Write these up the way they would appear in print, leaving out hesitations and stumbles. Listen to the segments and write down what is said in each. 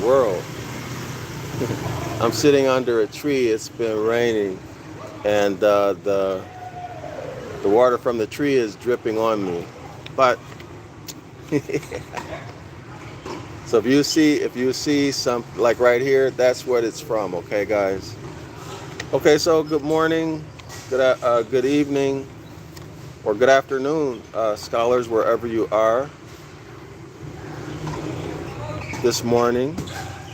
world. I'm sitting under a tree. It's been raining, and the water from the tree is dripping on me. But so if you see some like right here, that's what it's from. Okay, guys. Okay, so good morning, good evening, or good afternoon, scholars, wherever you are. This morning,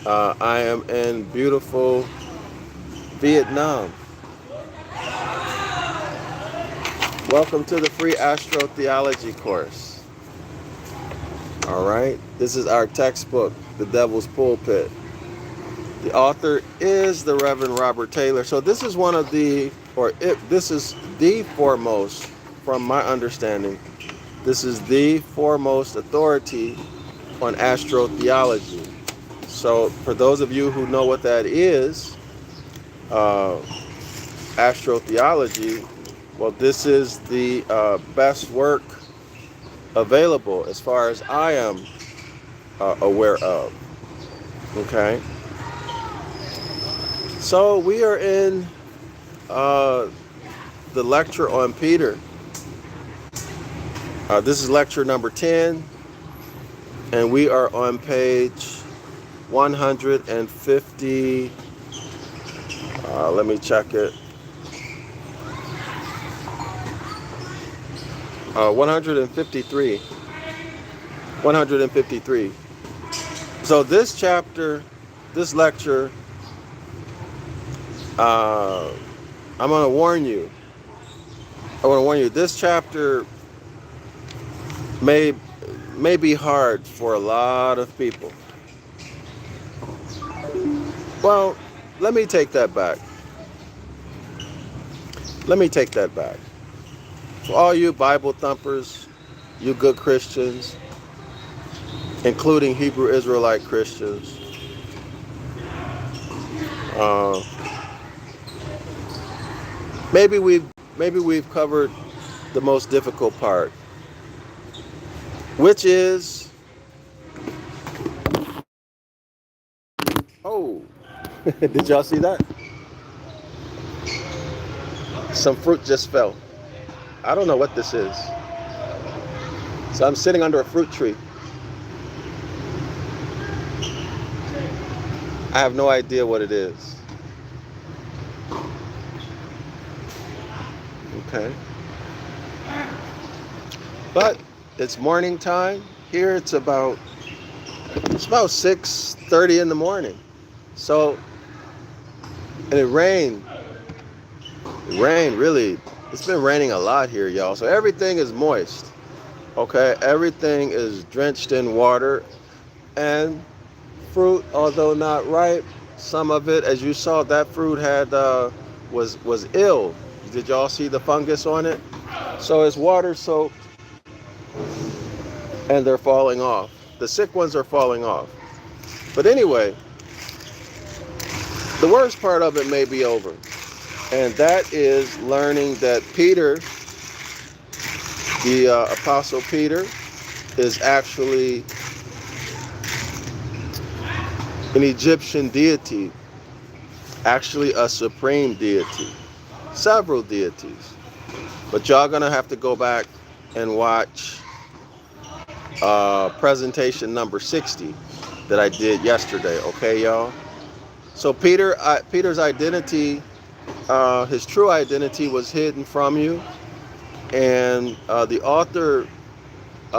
I am in beautiful Vietnam. Welcome to the free astrotheology course. All right, this is our textbook, The Devil's Pulpit. The author is the Reverend Robert Taylor. So this is one of this is the foremost, from my understanding, this is the foremost authority on astrotheology. So for those of you who know what that is, astrotheology, well, this is the best work available as far as I am aware of. Okay. So we are in the lecture on Peter. This is lecture number 10, and we are on page 150. Let me check it. 153. 153. So this chapter, this lecture, I'm going to warn you. I want to warn you. This chapter may be hard for a lot of people. Well, let me take that back. For all you Bible thumpers, you good Christians, including Hebrew Israelite Christians, maybe we've covered the most difficult part, which is, oh, did y'all see that? Some fruit just fell. I don't know what this is. So I'm sitting under a fruit tree. I have no idea what it is. Okay. But it's morning time. Here it's about 6:30 in the morning. So, and it rained. Really. It's been raining a lot here, y'all. So everything is moist. Okay, everything is drenched in water, and fruit, although not ripe, some of it, as you saw, that fruit had was ill. Did y'all see the fungus on it? So it's water soaked, and they're falling off. The sick ones are falling off. But anyway, the worst part of it may be over. And that is learning that Peter, the Apostle Peter, is actually an Egyptian deity, actually a supreme deity, several deities. But y'all gonna have to go back and watch presentation number 60 that I did yesterday, okay, y'all? So Peter's identity, his true identity was hidden from you, and the author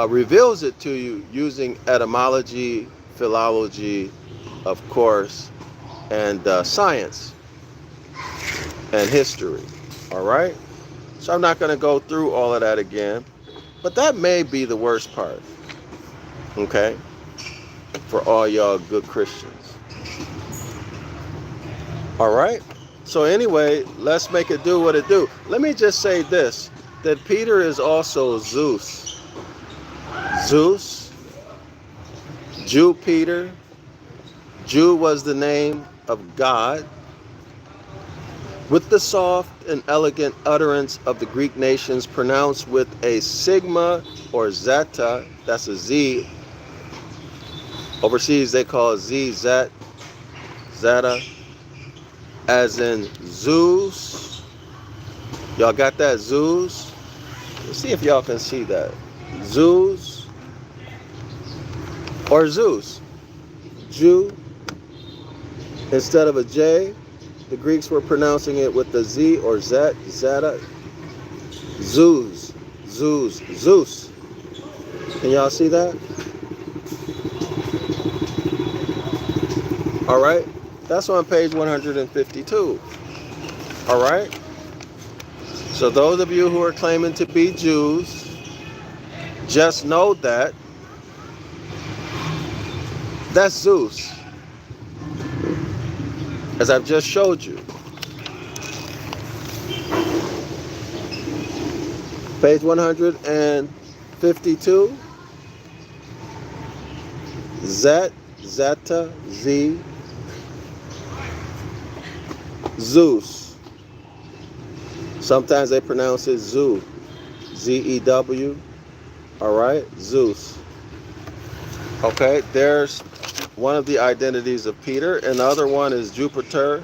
reveals it to you using etymology, philology, of course, and science and history. All right? So I'm not going to go through all of that again, but that may be the worst part, okay, for all y'all good Christians. All right? So anyway, let's make it do what it do. Let me just say this, that Peter is also Zeus. Zeus, Jew Peter. Jew was the name of God. With the soft and elegant utterance of the Greek nations pronounced with a sigma or zeta, that's a Z, Overseas they call it Zeta, as in Zeus. Y'all got that? Zeus? Let's see if y'all can see that. Zeus or Zeus. Jew. Instead of a J, the Greeks were pronouncing it with the Z or Zet, Zeta. Zeus. Zeus. Zeus. Can y'all see that? All right. That's on page 152. All right. So those of you who are claiming to be Jews, just know that that's Zeus, as I've just showed you. Page 152. Zet, Zeta, Z, Zeus. Sometimes they pronounce it Zoo, Z-E-W. All right, Zeus. Okay, there's one of the identities of Peter. Another one is Jupiter,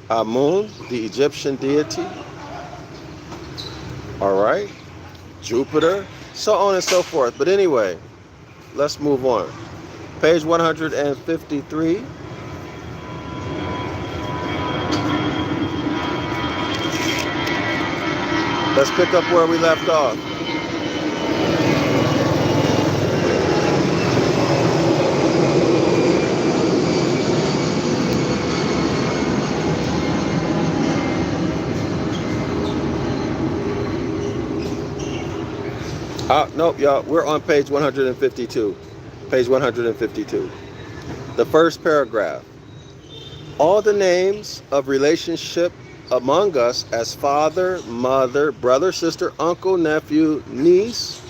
Amun, the Egyptian deity. All right, Jupiter, so on and so forth. But anyway, let's move on. Page 153. Let's pick up where we left off. Nope, y'all, we're on page 152. Page 152. The first paragraph. All the names of relationship among us as father, mother, brother, sister, uncle, nephew, niece,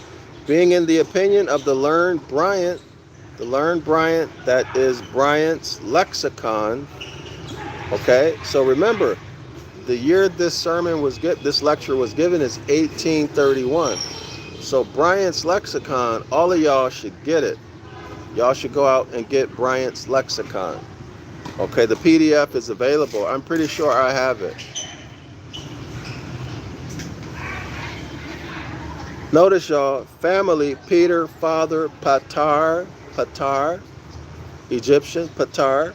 being in the opinion of the learned Bryant, that is Bryant's lexicon. Okay, so remember, the year this lecture was given is 1831. So Bryant's lexicon, all of y'all should get it. Y'all should go out and get Bryant's lexicon. Okay, the PDF is available. I'm pretty sure I have it. Notice, y'all, family, Peter, father, Patar, Egyptian, Patar.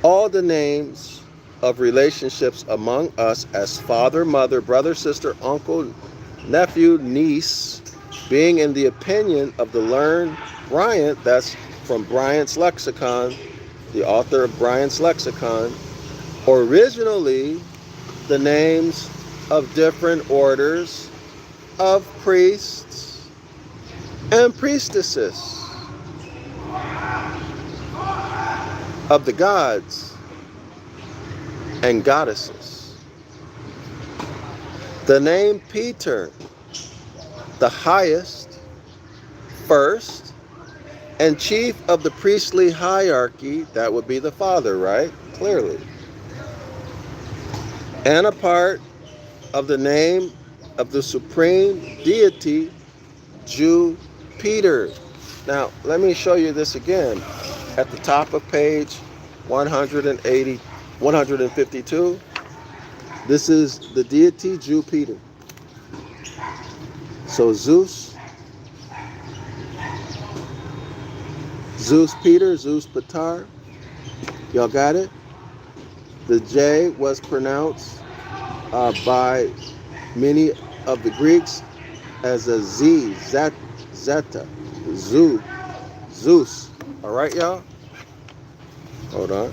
All the names of relationships among us as father, mother, brother, sister, uncle, nephew, niece, being in the opinion of the learned Bryant, that's from Bryant's lexicon, the author of Bryant's lexicon, originally the names of different orders of priests and priestesses of the gods and goddesses. The name Peter, the highest, first, and chief of the priestly hierarchy, that would be the father, right? Clearly. And a part of the name of the supreme deity, Jupiter. Now, let me show you this again. At the top of page 152, this is the deity Jupiter. So Zeus, Peter, Zeus Patar. Y'all got it? The J was pronounced by many of the Greeks as a Z, Zeta, Zeus. All right, y'all? Hold on.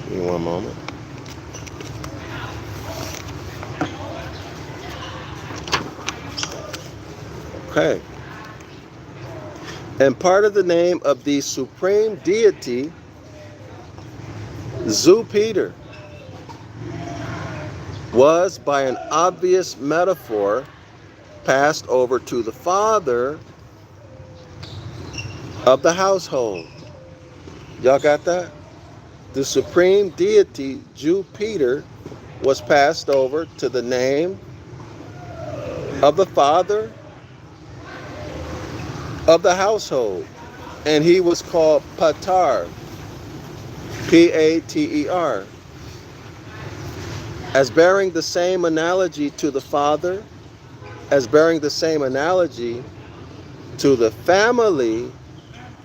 Give me one moment. Okay. And part of the name of the supreme deity, Jupiter, was by an obvious metaphor passed over to the father of the household. Y'all got that? The supreme deity, Jupiter, was passed over to the name of the father of the household. And he was called Pater, Pater, as bearing the same analogy to the father, as bearing the same analogy to the family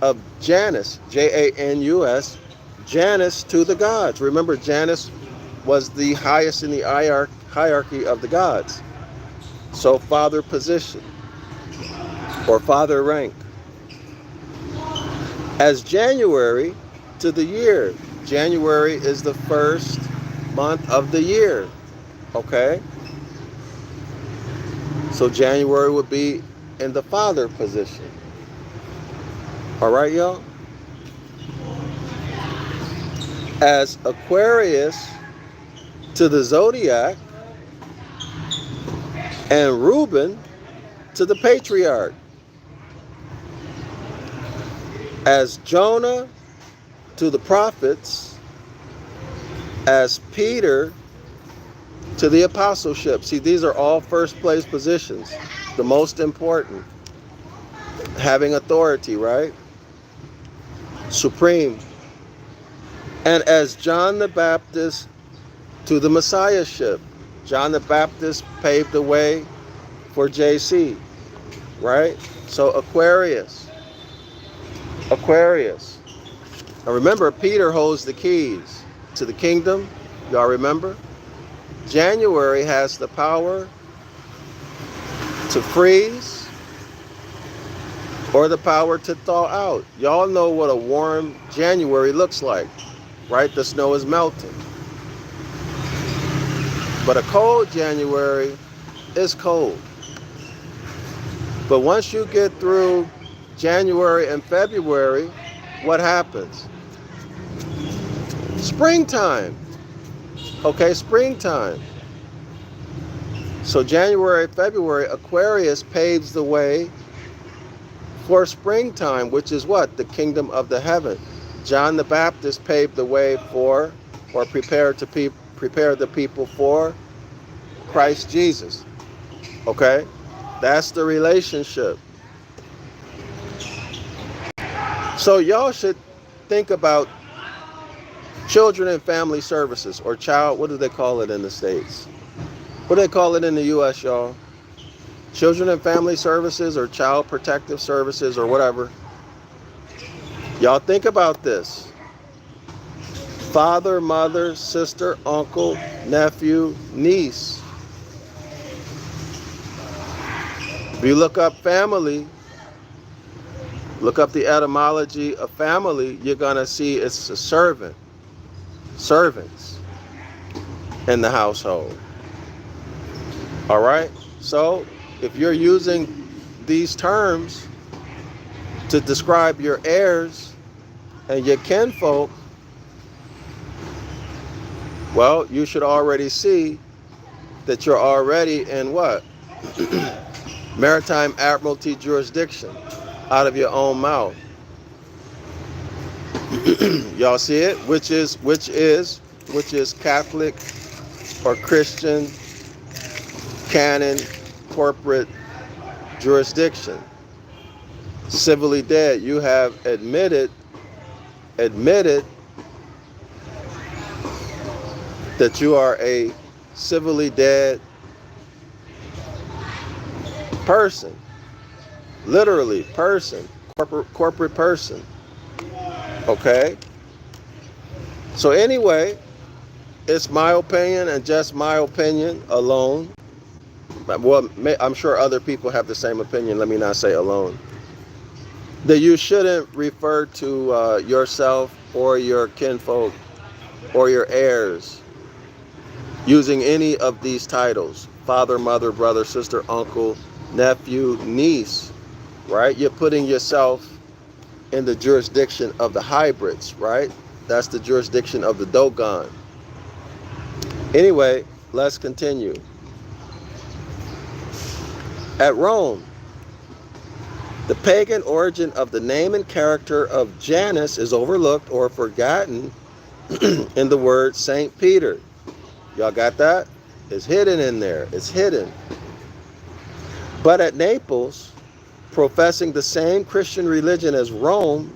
of Janus, Janus, Janus to the gods. Remember, Janus was the highest in the hierarchy of the gods. So father position or father rank. As January to the year. January is the first month of the year. Okay? So January would be in the father position. All right, y'all? As Aquarius to the Zodiac, and Reuben to the patriarch. As Jonah to the prophets, as Peter to the apostleship. See, these are all first place positions, the most important. Having authority, right? Supreme. And as John the Baptist to the Messiahship. John the Baptist paved the way for JC, right? So Aquarius. Aquarius. Now remember, Peter holds the keys to the kingdom. Y'all remember? January has the power to freeze or the power to thaw out. Y'all know what a warm January looks like, right? The snow is melting. But a cold January is cold. But once you get through January and February, what happens? Springtime. Okay, springtime. So January, February, Aquarius paves the way for springtime, which is what? The kingdom of the heaven. John the Baptist paved the way for, or prepare the people for Christ Jesus. Okay? That's the relationship. So y'all should think about children and family services, or child, what do they call it in the States? What do they call it in the U.S., y'all? Children and family services or child protective services or whatever. Y'all think about this. Father, mother, sister, uncle, nephew, niece. If you look up family, look up the etymology of family, you're going to see it's a servant. Servants in the household. All right? So, if you're using these terms to describe your heirs and your kinfolk, well, you should already see that you're already in what? Maritime Admiralty jurisdiction, out of your own mouth. Y'all see it? Which is Catholic or Christian canon corporate jurisdiction. Civilly dead. You have admitted that you are a civilly dead person. Literally person. Corporate person. Okay? So anyway, it's my opinion and just my opinion alone. Well, I'm sure other people have the same opinion. Let me not say alone. That you shouldn't refer to yourself or your kinfolk or your heirs using any of these titles. Father, mother, brother, sister, uncle, nephew, niece. Right? You're putting yourself in the jurisdiction of the hybrids, right? That's the jurisdiction of the Dogon. Anyway, let's continue. At Rome, the pagan origin of the name and character of Janus is overlooked or forgotten in the word Saint Peter. Y'all got that? It's hidden in there. It's hidden. But at Naples, professing the same Christian religion as Rome,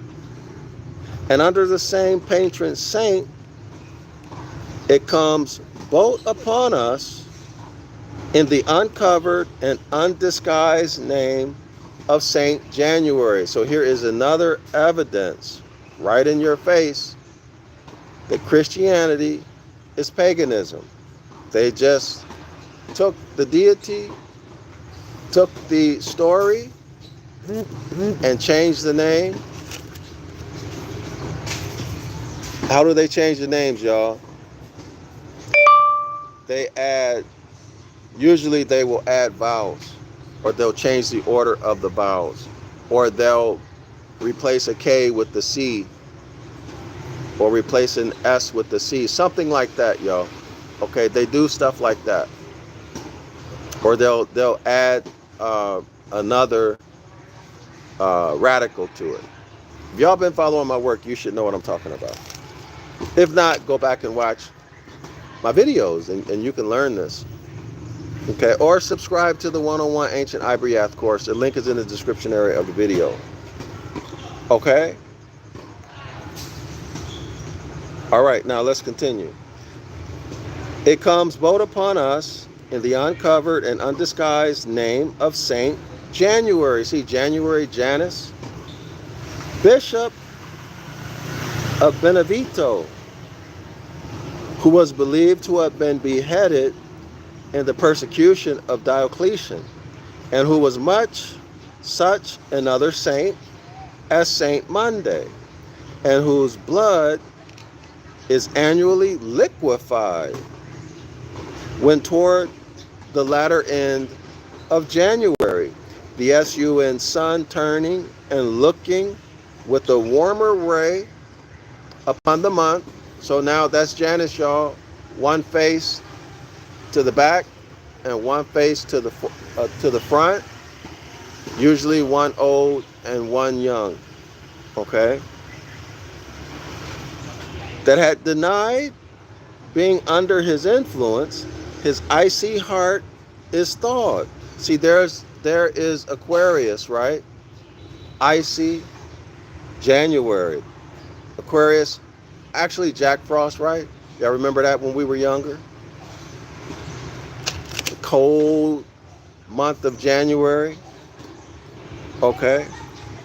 and under the same patron saint, it comes both upon us in the uncovered and undisguised name of Saint January. So here is another evidence right in your face that Christianity is paganism. They just took the deity, took the story, and changed the name. How do they change the names, y'all? They add, usually they will add vowels, or they'll change the order of the vowels, or they'll replace a K with the C, or replace an S with the C, something like that, y'all. Okay, they do stuff like that. Or they'll add another radical to it. If y'all been following my work, you should know what I'm talking about. If not, go back and watch my videos and you can learn this. Okay, or subscribe to the 101 Ancient Ibaryath course. The link is in the description area of the video. Okay? All right, now let's continue. It comes both upon us in the uncovered and undisguised name of Saint January. See, January, Janus, Bishop of Benevento, who was believed to have been beheaded in the persecution of Diocletian, and who was much such another saint as Saint Monday, and whose blood is annually liquefied when toward the latter end of January, the sun sun turning and looking with a warmer ray upon the month. So now that's Janus, y'all. One face to the back and one face to the front. Usually one old and one young. Okay? That had denied being under his influence, his icy heart is thawed. See, there is Aquarius, right? Icy, January. Aquarius, actually Jack Frost, right? Y'all remember that when we were younger? The cold month of January. Okay.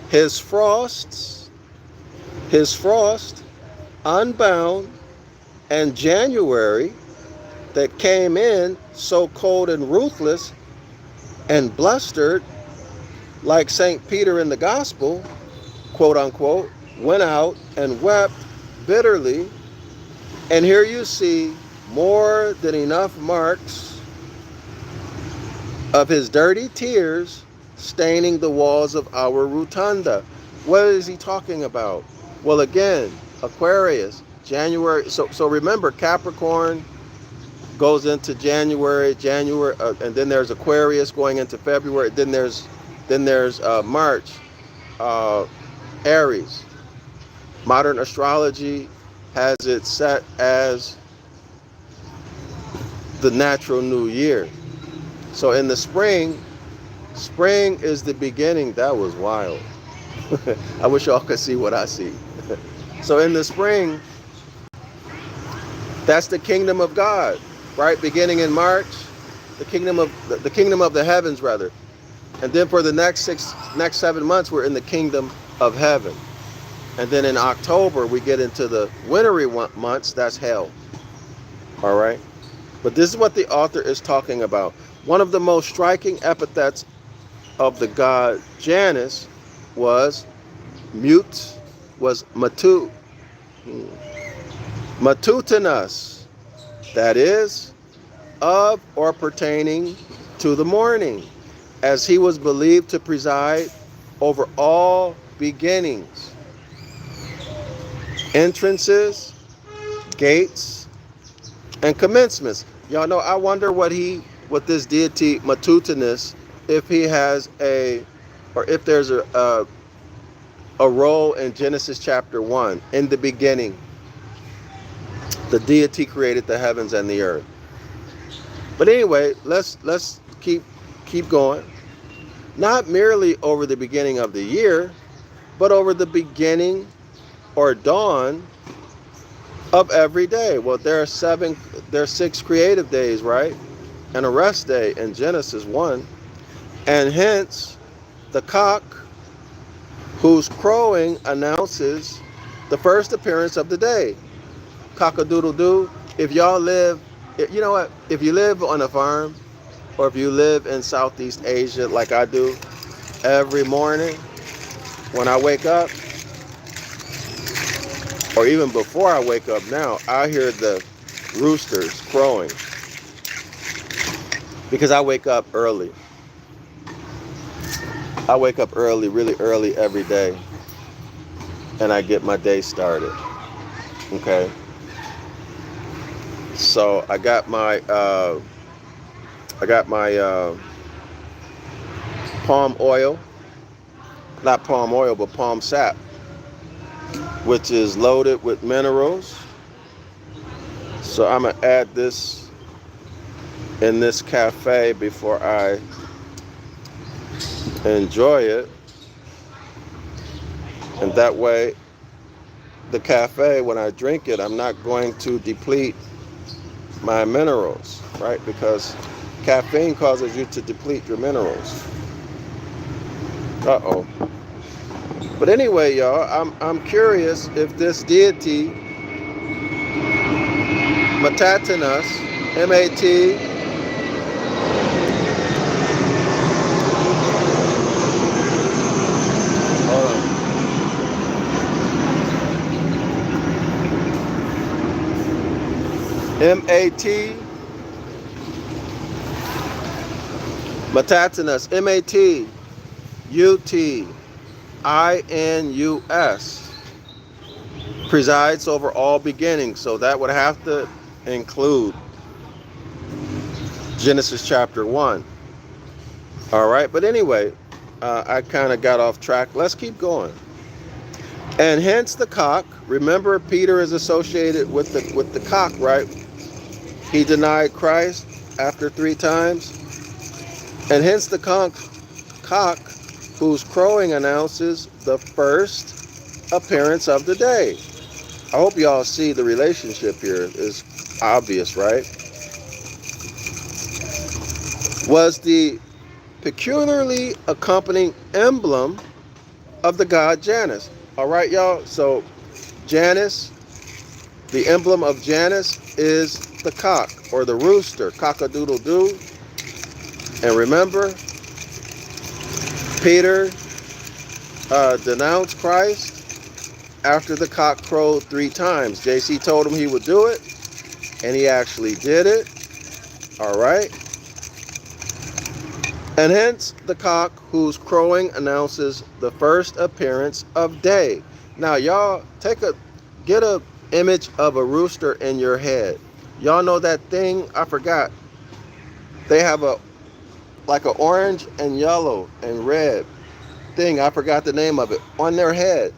His frost, unbound, and January that came in so cold and ruthless and blustered, like St. Peter in the gospel, quote unquote, went out and wept bitterly. And here you see more than enough marks of his dirty tears staining the walls of our rotunda. What is he talking about? Well, again, Aquarius, January. So remember, Capricorn goes into January, and then there's Aquarius going into February. Then there's March, Aries. Modern astrology has it set as the natural new year. So in the spring is the beginning. That was wild. I wish y'all could see what I see. So in the spring, that's the kingdom of God, right? Beginning in March, the kingdom of the heavens, rather. And then for the next 7 months, we're in the kingdom of heaven. And then in October, we get into the wintry months. That's hell. All right. But this is what the author is talking about. One of the most striking epithets of the god Janus was matutinous, that is, of or pertaining to the morning, as he was believed to preside over all beginnings, entrances, gates, and commencements. Y'all know, I wonder what this deity matutinous, if he has or if there's a role in Genesis chapter 1. In the beginning, the deity created the heavens and the earth. But anyway, let's keep going. not merely over the beginning of the year, but over the beginning or dawn of every day. Well, there are 6 creative days, right? And a rest day in Genesis 1. And hence, the cock whose crowing announces the first appearance of the day. Cock-a-doodle-doo. If y'all live, you know what? If you live on a farm, or if you live in Southeast Asia like I do, every morning when I wake up, or even before I wake up now, I hear the roosters crowing because I wake up early. I wake up early, really early every day, and I get my day started. Okay. So I got my palm oil, not palm oil, but palm sap, which is loaded with minerals. So I'm gonna add this in this cafe before I enjoy it, and that way the cafe, when I drink it, I'm not going to deplete my minerals, right? Because caffeine causes you to deplete your minerals. But anyway, y'all, I'm curious if this deity Matatinus, M-A-T, M-A-T, Matatinus, M-A-T-U-T-I-N-U-S, presides over all beginnings. So that would have to include Genesis chapter 1. All right, but anyway, I kind of got off track. Let's keep going. And hence the cock. Remember, Peter is associated with the cock, right? He denied Christ after 3 times. And hence the cock whose crowing announces the first appearance of the day. I hope y'all see the relationship here. It's obvious, right? Was the peculiarly accompanying emblem of the god Janus. All right, y'all? So Janus, the emblem of Janus is the cock or the rooster, cock-a-doodle-doo. And remember, Peter denounced Christ after the cock crowed 3 times. JC told him he would do it, and he actually did it. All right. And hence the cock whose crowing announces the first appearance of day. Now, y'all get a image of a rooster in your head. Y'all know that thing? I forgot. They have like an orange and yellow and red thing. I forgot the name of it on their head.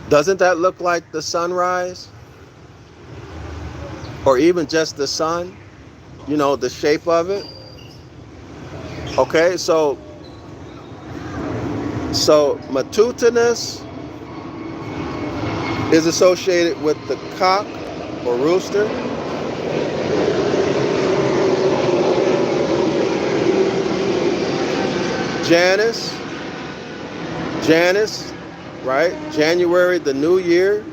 Doesn't that look like the sunrise? Or even just the sun? You know, the shape of it? Okay, so Matutinus is associated with the cock or rooster. Janus, right? January, the new year,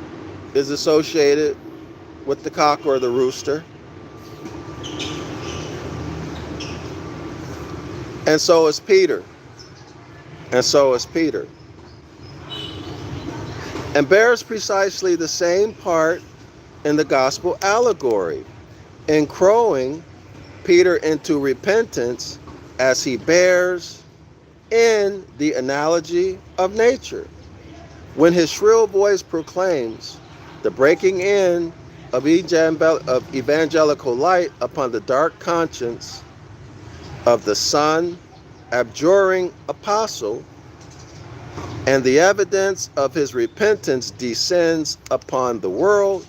is associated with the cock or the rooster. And so is Peter. And bears precisely the same part in the gospel allegory, in crowing Peter into repentance as he bears in the analogy of nature. When his shrill voice proclaims the breaking in of evangelical light upon the dark conscience of the Son, abjuring apostle, and the evidence of his repentance descends upon the world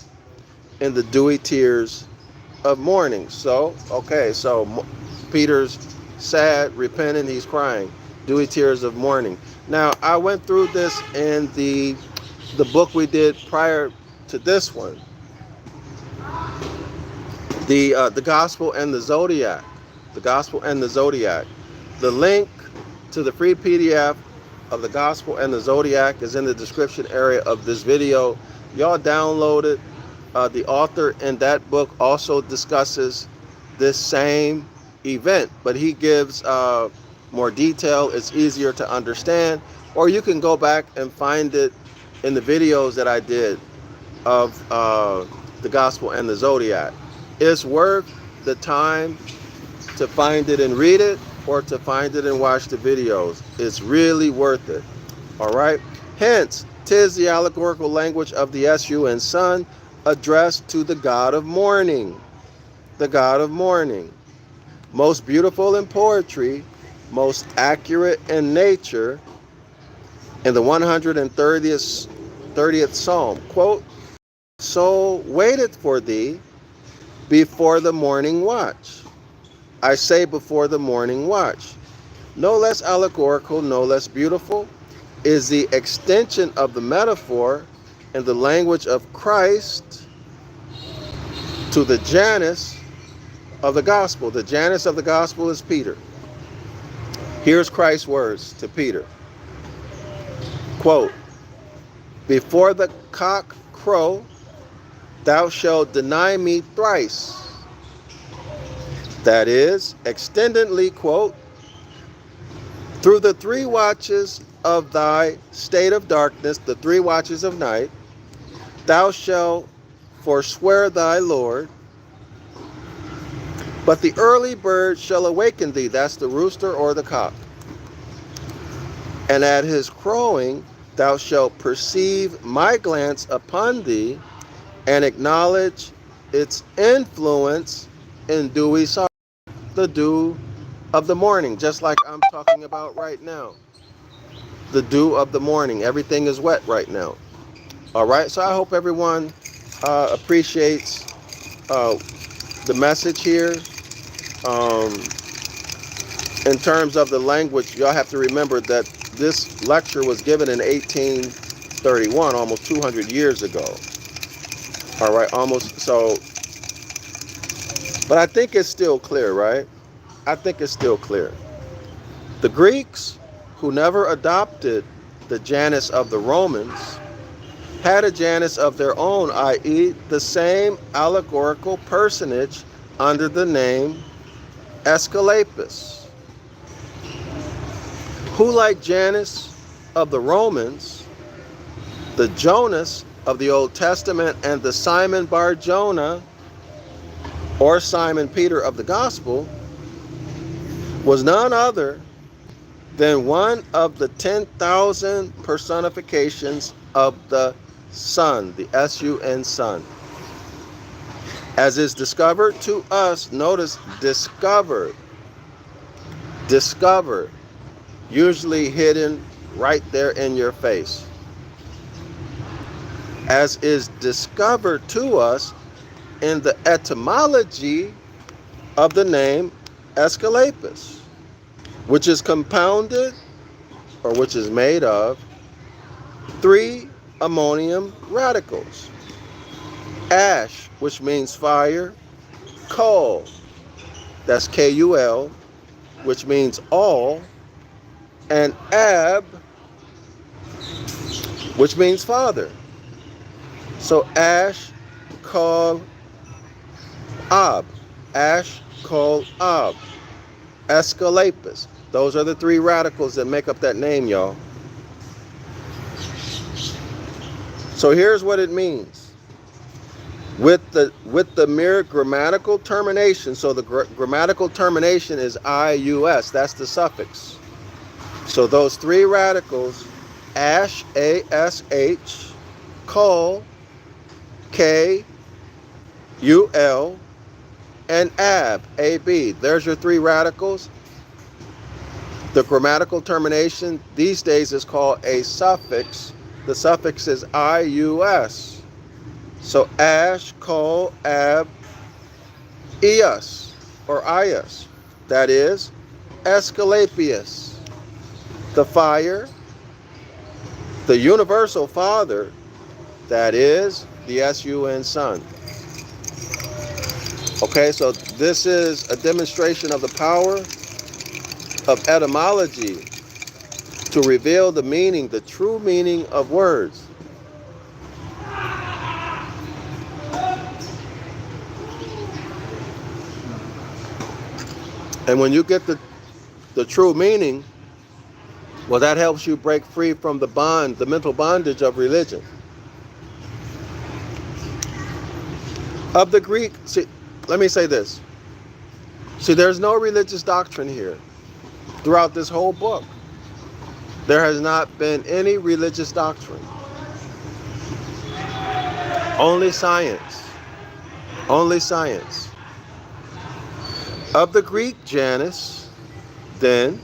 in the dewy tears of mourning. So Peter's sad, repentant, he's crying. Dewy tears of mourning. Now, I went through this in the book we did prior to this one, the Gospel and the Zodiac. The Gospel and the Zodiac. The link to the free PDF of the Gospel and the Zodiac is in the description area of this video. Y'all download it. The author in that book also discusses this same event, but he gives more detail. It's easier to understand, or you can go back and find it in the videos that I did of the Gospel and the Zodiac. It's worth the time to find it and read it, or to find it and watch the videos. It's really worth it. All right. Hence, 'tis the allegorical language of the sun, sun, addressed to the god of mourning. The god of mourning. Most beautiful in poetry, most accurate in nature. In the 130th Psalm, quote, "So waited for thee before the morning watch. I say before the morning watch." No less allegorical, no less beautiful, is the extension of the metaphor in the language of Christ to the Janus of the gospel. The Janus of the gospel is Peter. Here's Christ's words to Peter. Quote, "Before the cock crow, thou shalt deny me thrice." That is, extendedly, quote, "Through the 3 watches of thy state of darkness, the 3 watches of night, thou shalt forswear thy Lord, but the early bird shall awaken thee." That's the rooster or the cock. "And at his crowing thou shalt perceive my glance upon thee, and acknowledge its influence in dewy sorrow." The dew of the morning, just like I'm talking about right now. The dew of the morning. Everything is wet right now. All right, so I hope everyone appreciates the message here. In terms of the language, y'all have to remember that this lecture was given in 1831, almost 200 years ago. All right, almost so. But I think it's still clear, right? I think it's still clear. The Greeks, who never adopted the Janus of the Romans, had a Janus of their own, i.e. the same allegorical personage under the name Aesculapius, who, like Janus of the Romans, the Jonas of the Old Testament, and the Simon Bar Jonah, or Simon Peter of the Gospel, was none other than one of the 10,000 personifications of the Son, the S-U-N, Son. As is discovered to us, notice discovered, usually hidden right there in your face. As is discovered to us in the etymology of the name Aesculapius, which is compounded, or which is made of, 3 ammonium radicals. Ash, which means fire. Kul, that's K-U-L, which means all. And Ab, which means father. So Ash, Kul, Ab. Ash, Kul, Ab. Aesculapius. Those are the 3 radicals that make up that name, y'all. So here's what it means. With the mere grammatical termination, so the grammatical termination is I-U-S, that's the suffix. So those 3 radicals, Ash, A-S-H, Kul, K-U-L, and Ab, A-B. There's your 3 radicals. The grammatical termination these days is called a suffix. The suffix is I-U-S. So Ash, Kul, Ab, Eus, or Ius. That is, Asclepius, the fire, the universal Father, that is the S-U-N Son. Okay, so this is a demonstration of the power of etymology to reveal the meaning, the true meaning of words. And when you get the true meaning, well, that helps you break free from the bond, the mental bondage of religion. Of the Greek, see, let me say this. See, there's no religious doctrine here. Throughout this whole book, there has not been any religious doctrine. Only science. Only science. Of the Greek Janus, then,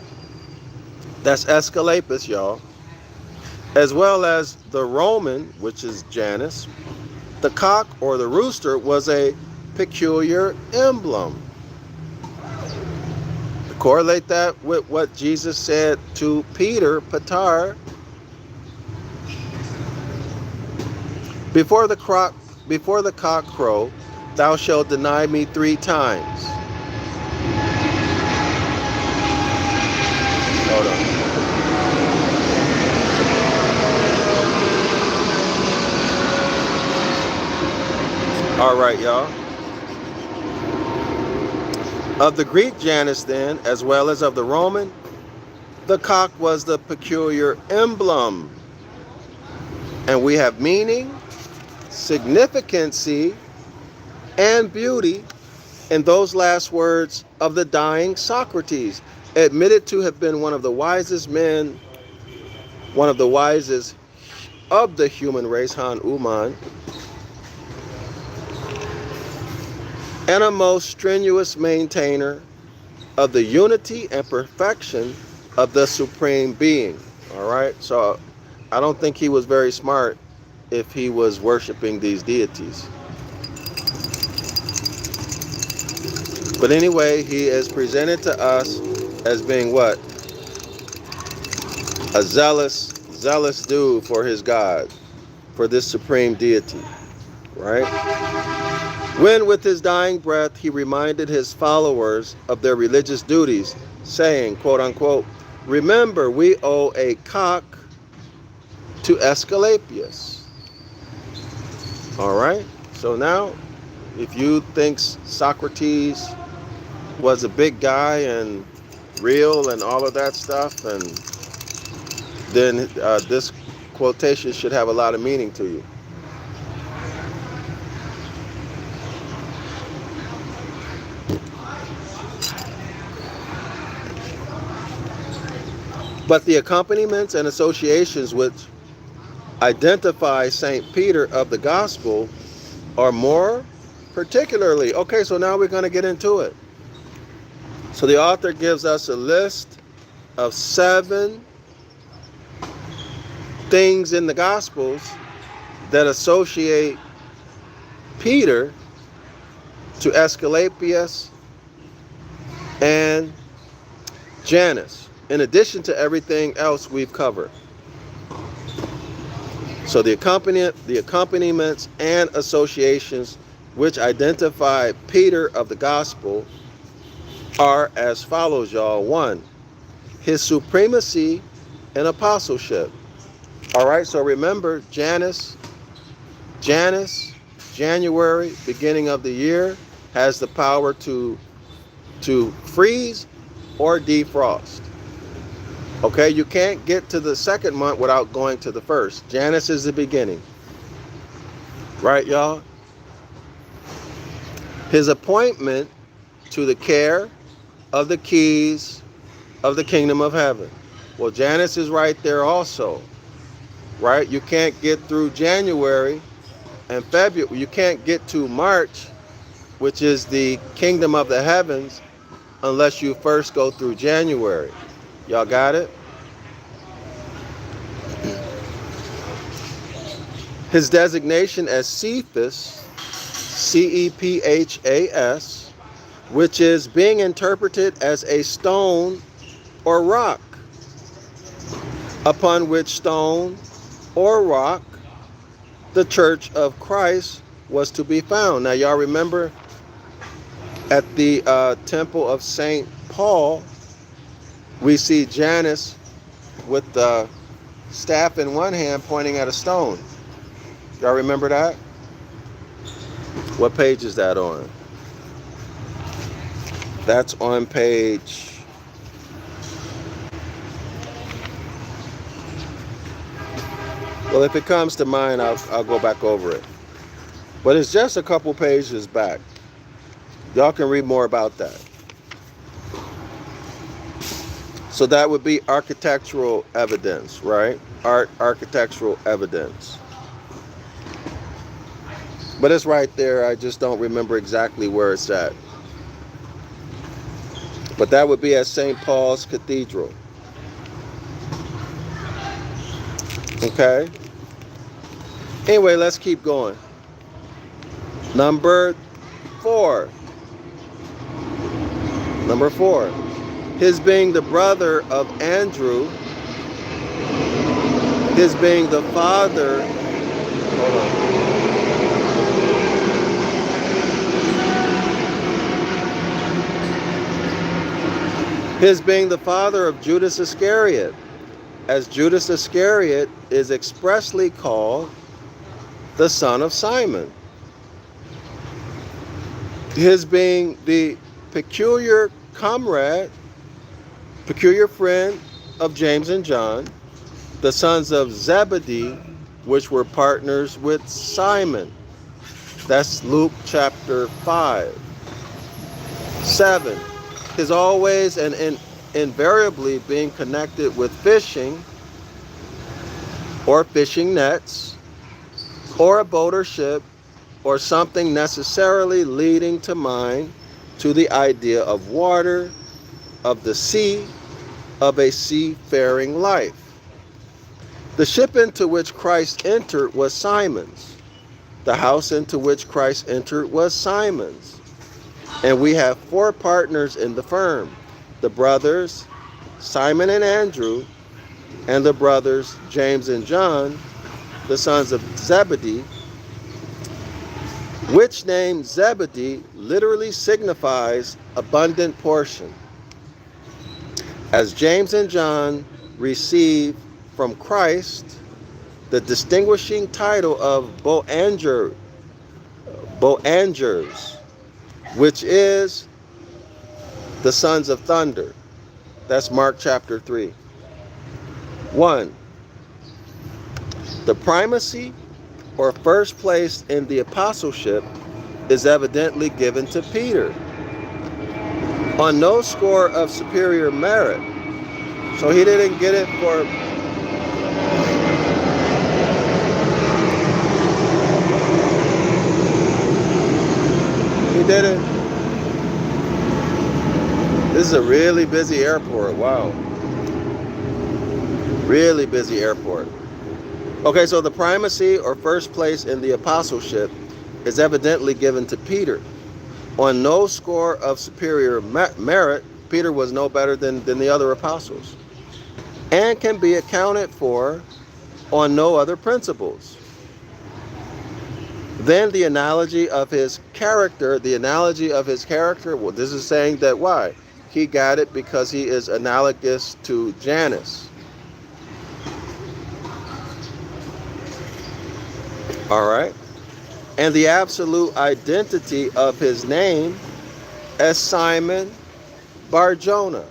that's Asclepius, y'all, as well as the Roman, which is Janus, the cock or the rooster was a peculiar emblem. Correlate that with what Jesus said to Peter, Patar, before the cock crow, thou shalt deny me 3 times. Hold on. All right, y'all. Of the Greek Janus, then, as well as of the Roman, the cock was the peculiar emblem. And we have meaning, significancy, and beauty in those last words of the dying Socrates, admitted to have been one of the wisest men, one of the wisest of the human race, Han Uman, and a most strenuous maintainer of the unity and perfection of the Supreme Being. All right, so I don't think he was very smart if he was worshiping these deities. But anyway, he is presented to us as being what? A zealous dude for his God, for this supreme deity, right? When with his dying breath, he reminded his followers of their religious duties, saying, quote unquote, remember, we owe a cock to Asclepius. All right, so now, if you think Socrates was a big guy and real and all of that stuff, and then this quotation should have a lot of meaning to you. But the accompaniments and associations which identify St. Peter of the Gospel are more particularly, okay, so now we're going to get into it. So the author gives us a list of 7 things in the Gospels that associate Peter to Asclepius and Janus, in addition to everything else we've covered. So the accompaniments and associations which identify Peter of the Gospel are as follows, y'all. 1, his supremacy and apostleship. All right, so remember, January, beginning of the year, has the power to freeze or defrost. Okay, you can't get to the second month without going to the first. Janus is the beginning. Right, y'all? His appointment to the care of the keys of the kingdom of heaven. Well, Janus is right there also. Right? You can't get through January and February. You can't get to March, which is the kingdom of the heavens, unless you first go through January. Y'all got it? His designation as Cephas, C-E-P-H-A-S, which is being interpreted as a stone or rock, upon which stone or rock the church of Christ was to be found. Now, y'all remember at the temple of St. Paul, we see Janus with the staff in one hand pointing at a stone. Y'all remember that? What page is that on? That's on page... Well, if it comes to mind, I'll go back over it. But it's just a couple pages back. Y'all can read more about that. So that would be architectural evidence, right? Architectural evidence. But it's right there. I just don't remember exactly where it's at. But that would be at St. Paul's Cathedral. Okay? Anyway, let's keep going. Number 4. Number 4. His being the brother of Andrew, his being the father, hold on. His being the father of Judas Iscariot, as Judas Iscariot is expressly called the son of Simon. His being the peculiar comrade, peculiar friend of James and John, the sons of Zebedee, which were partners with Simon. That's Luke chapter 5. 7. His always and invariably being connected with fishing or fishing nets or a boat or ship or something necessarily leading to mind to the idea of water, of the sea, of a seafaring life. The ship into which Christ entered was Simon's. The house into which Christ entered was Simon's. And we have 4 partners in the firm: the brothers Simon and Andrew, and the brothers James and John, the sons of Zebedee, which name Zebedee literally signifies abundant portion. As James and John receive from Christ the distinguishing title of Boangers, which is the sons of thunder. That's Mark chapter 3. 1. The primacy or first place in the apostleship is evidently given to Peter on no score of superior merit. So he didn't get it for... He didn't... This is a really busy airport. Wow. Really busy airport. Okay, so the primacy or first place in the apostleship is evidently given to Peter. On no score of superior merit, Peter was no better than the other apostles, and can be accounted for on no other principles. Then the analogy of his character, well, this is saying that why? He got it because he is analogous to Janus. All right. And the absolute identity of his name as Simon Bar-Jonah.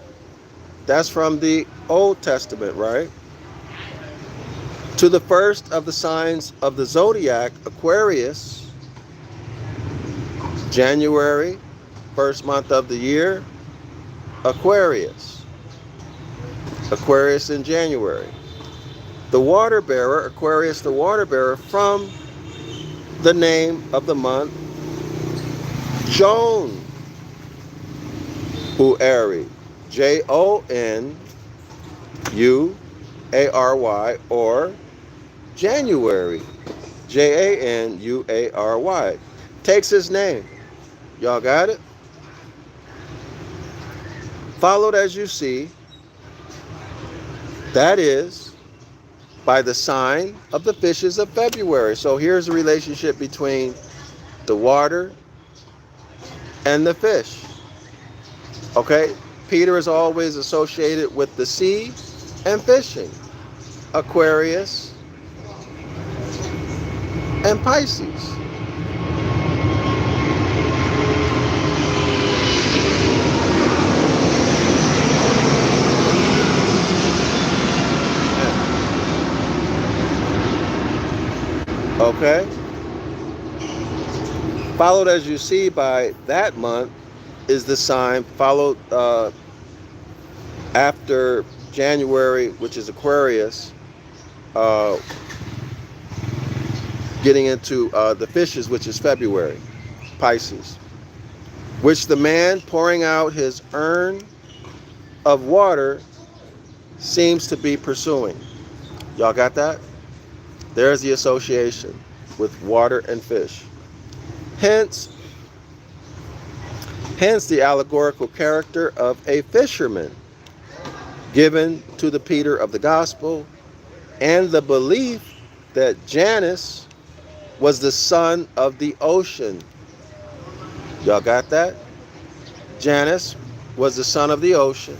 That's from the Old Testament, right? To the first of the signs of the Zodiac, Aquarius, January, first month of the year, Aquarius. Aquarius in January. The water bearer, Aquarius the water bearer, from the name of the month, Jon, Uary, Jonuary, or January, January, takes his name. Y'all got it? Followed, as you see, That is by the sign of the fishes of February. So here's the relationship between the water and the fish. Okay? Peter is always associated with the sea and fishing. Aquarius and Pisces. Okay? Followed, as you see, by that month is the sign, followed after January, which is Aquarius, getting into the fishes, which is February, Pisces, which the man pouring out his urn of water seems to be pursuing. Y'all got that? There's the association with water and fish. Hence the allegorical character of a fisherman given to the Peter of the gospel, and the belief that Janus was the son of the ocean. Y'all got that? Janus was the son of the ocean,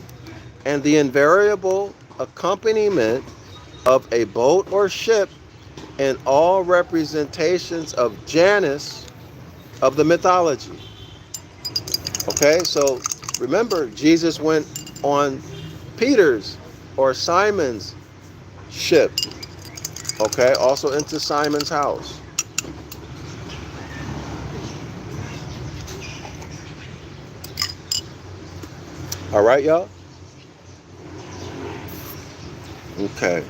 and the invariable accompaniment of a boat or ship in all representations of Janus of the mythology. Okay, so remember, Jesus went on Peter's or Simon's ship. Okay, also into Simon's house. All right, y'all? Okay.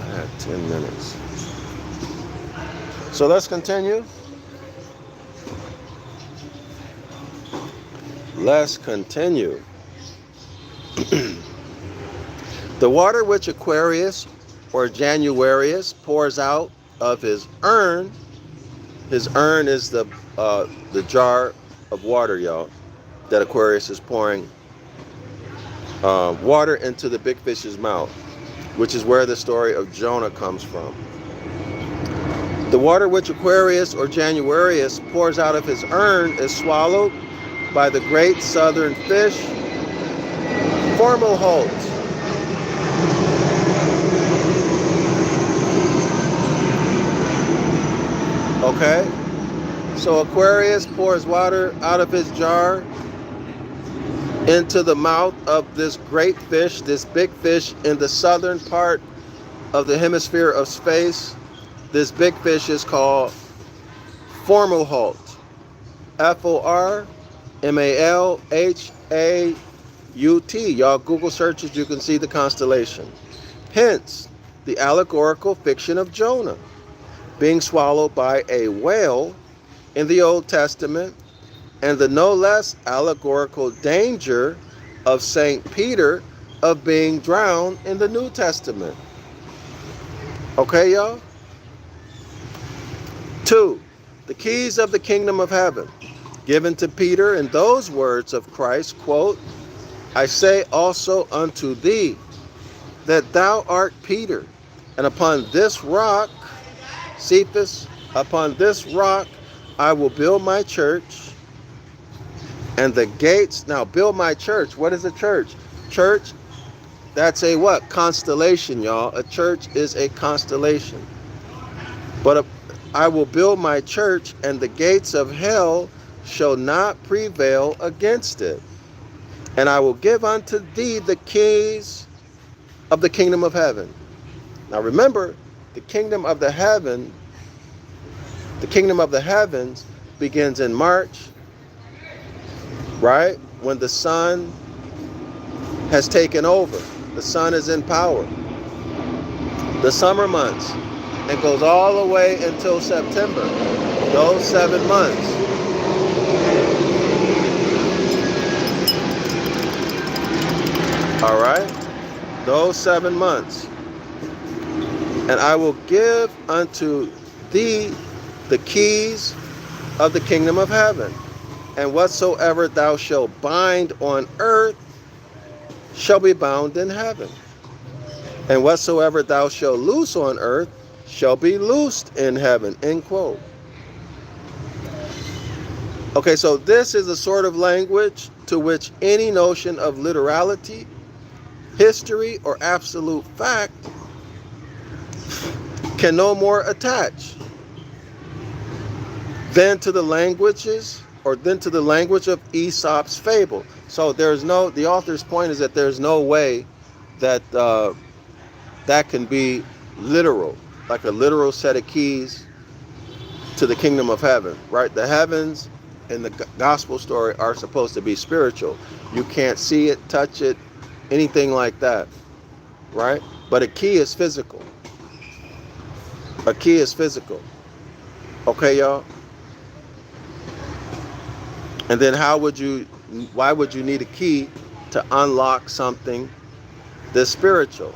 I had 10 minutes. So let's continue. Let's continue. The water which Aquarius or Januarius pours out of his urn is the jar of water, y'all, that Aquarius is pouring water into the big fish's mouth, which is where the story of Jonah comes from. The water which Aquarius or Januarius pours out of his urn is swallowed by the great southern fish, Fomalhaut. Okay? So Aquarius pours water out of his jar into the mouth of this great fish, this big fish in the southern part of the hemisphere of space. This big fish is called Fomalhaut. Formalhaut. Y'all Google searches, you can see the constellation. Hence, the allegorical fiction of Jonah being swallowed by a whale in the Old Testament, and the no less allegorical danger of St. Peter of being drowned in the New Testament. Okay, y'all? 2. The keys of the kingdom of heaven, given to Peter in those words of Christ, quote, I say also unto thee that thou art Peter, and upon this rock, Cephas, upon this rock I will build my church, and the gates, now build my church. What is a church? Church, that's a what? Constellation, y'all. A church is a constellation. But I will build my church, and the gates of hell shall not prevail against it. And I will give unto thee the keys of the kingdom of heaven. Now remember, the kingdom of the heavens begins in March, right? When the sun has taken over. The sun is in power. The summer months, and goes all the way until September. Those 7 months. All right? Those 7 months. And I will give unto thee the keys of the kingdom of heaven. And whatsoever thou shalt bind on earth shall be bound in heaven, and whatsoever thou shalt loose on earth shall be loosed in heaven. End quote. Okay, so this is a sort of language to which any notion of literality, history, or absolute fact can no more attach than to the languages or than to the language of Aesop's fable. So the author's point is that there's no way that that can be literal, like a literal set of keys to the kingdom of heaven, right? The heavens in the gospel story are supposed to be spiritual. You can't see it, touch it, anything like that, right? But a key is physical. A key is physical. Okay, y'all? And then why would you need a key to unlock something that's spiritual?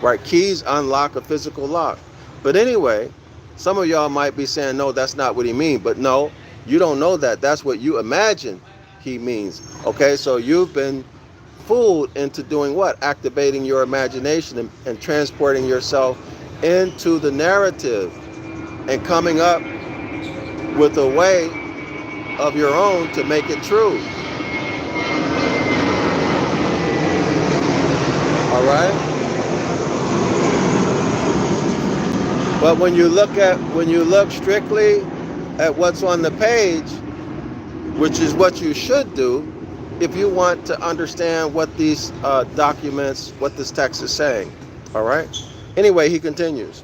Right? Keys unlock a physical lock. But anyway, some of y'all might be saying, no, that's not what he means. But no, you don't know that. That's what you imagine he means. Okay, so you've been fooled into doing what? Activating your imagination and transporting yourself into the narrative and coming up with a way of your own to make it true. All right? But when you look strictly at what's on the page, which is what you should do if you want to understand what these documents, what this text is saying. All right? Anyway, he continues.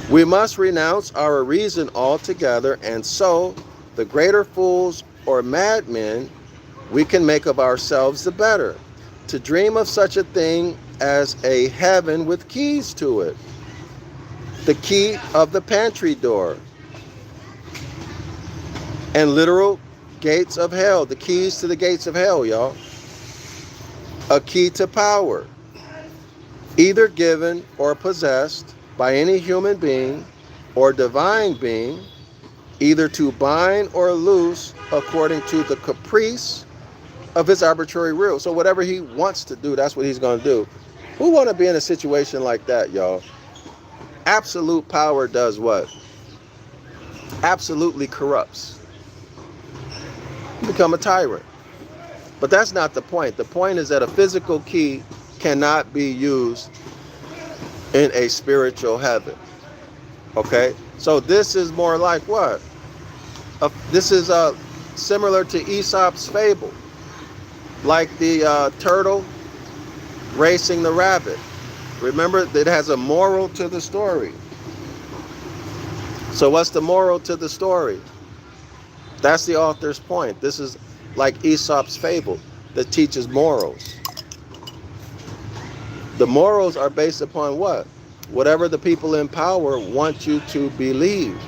We must renounce our reason altogether, and so the greater fools or madmen we can make of ourselves, the better. To dream of such a thing as a heaven with keys to it, the key of the pantry door, and literal gates of hell, the keys to the gates of hell, y'all. A key to power, either given or possessed by any human being or divine being, either to bind or loose according to the caprice of his arbitrary will. So whatever he wants to do, that's what he's going to do. Who want to be in a situation like that, y'all? Absolute power does what? Absolutely corrupts. You become a tyrant. But that's not the point. The point is that a physical key cannot be used in a spiritual heaven. Okay? So this is more like what? This is similar to Aesop's fable. Like the turtle racing the rabbit. Remember, it has a moral to the story. So what's the moral to the story? That's the author's point. This is like Aesop's fable that teaches morals. The morals are based upon what? Whatever the people in power want you to believe.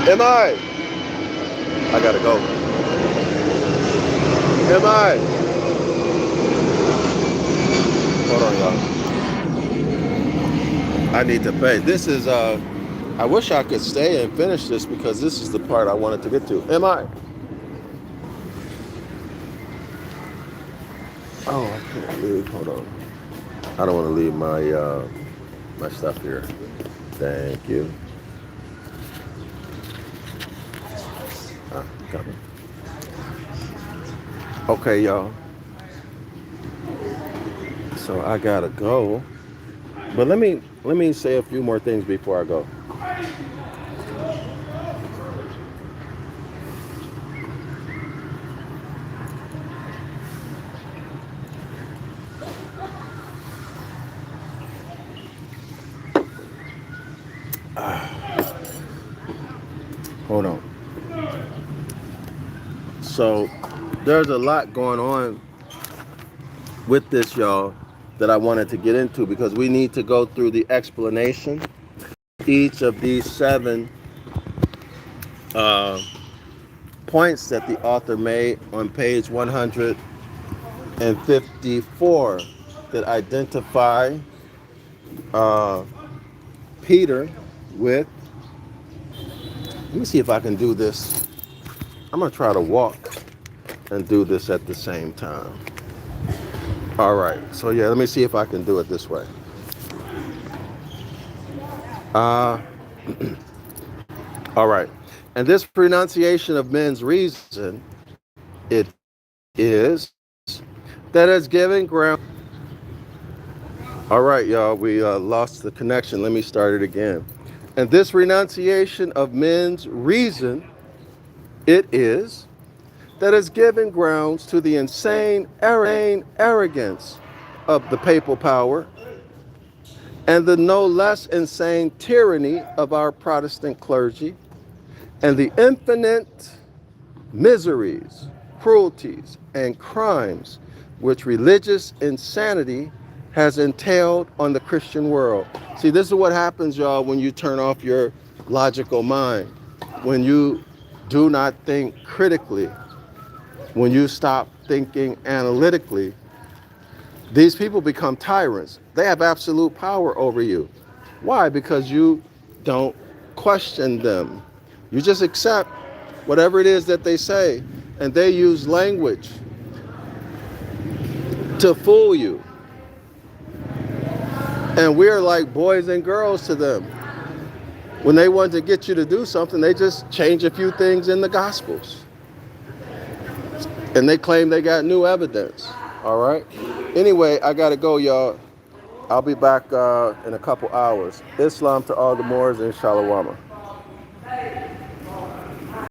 Am I gotta go. Am I? Hold on, y'all. I need to pay. This is, I wish I could stay and finish this because this is the part I wanted to get to. Am I? Oh, I can't leave. Hold on. I don't want to leave my, my stuff here. Thank you. Coming. Okay, y'all. So I gotta go, but let me say a few more things before I go. Hold on. So there's a lot going on with this, y'all, that I wanted to get into because we need to go through the explanation. Each of these 7 points that the author made on page 154. that identify Peter with, let me see if I can do this. I'm going to try to walk and do this at the same time. All right. So, yeah, let me see if I can do it this way. All right. And this pronunciation of men's reason, it is that is giving ground. All right, y'all, we lost the connection. Let me start it again. And this renunciation of men's reason, it is that is giving grounds to the insane arrogance of the papal power and the no less insane tyranny of our Protestant clergy, and the infinite miseries, cruelties, and crimes which religious insanity has entailed on the Christian world. See, this is what happens, y'all, when you turn off your logical mind, when you do not think critically, when you stop thinking analytically. These people become tyrants. They have absolute power over you. Why? Because you don't question them. You just accept whatever it is that they say. And they use language to fool you. And we're like boys and girls to them. When they want to get you to do something, they just change a few things in the Gospels. And they claim they got new evidence. All right? Anyway, I got to go, y'all. I'll be back in a couple hours. Islam to all the Moors and Shalawama.